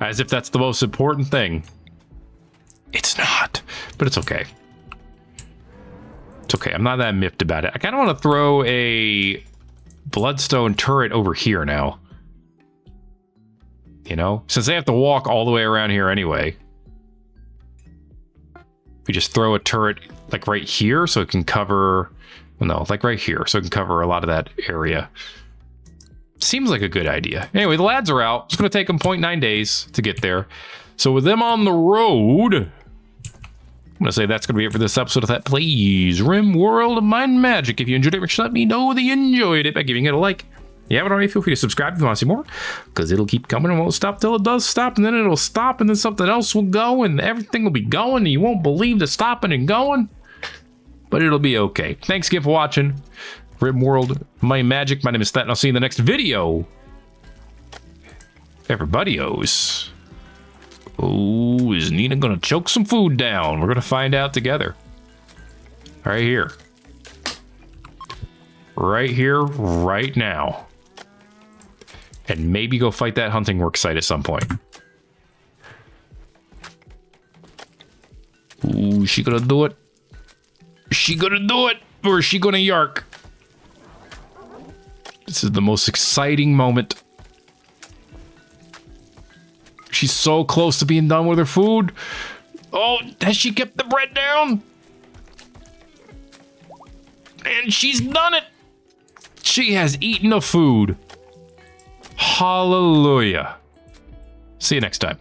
As if that's the most important thing. It's not, but it's okay. It's okay, I'm not that miffed about it. I kind of want to throw a Bloodstone turret over here now. You know, since they have to walk all the way around here anyway. We just throw a turret like right here so it can cover, well, no, like right here so it can cover a lot of that area. Seems like a good idea. Anyway, the lads are out. It's going to take them 0.9 days to get there. So with them on the road, I'm going to say that's going to be it for this episode of That Please Rimworld of Mind Magic. If you enjoyed it, make sure to let me know that you enjoyed it by giving it a like. If you haven't already, feel free to subscribe if you want to see more, because it'll keep coming and won't stop till it does stop, and then it'll stop, and then something else will go, and everything will be going, and you won't believe the stopping and going, but it'll be okay. Thanks again for watching Rimworld, my magic. My name is Thet, and I'll see you in the next video. Everybody-os. Oh, is Nina gonna choke some food down? We're gonna find out together. Right here. Right here, right now. And maybe go fight that hunting work site at some point. Ooh, is she gonna do it? Is she gonna do it? Or is she gonna yark? This is the most exciting moment. She's so close to being done with her food. Oh, has she kept the bread down? And she's done it. She has eaten the food. Hallelujah. See you next time.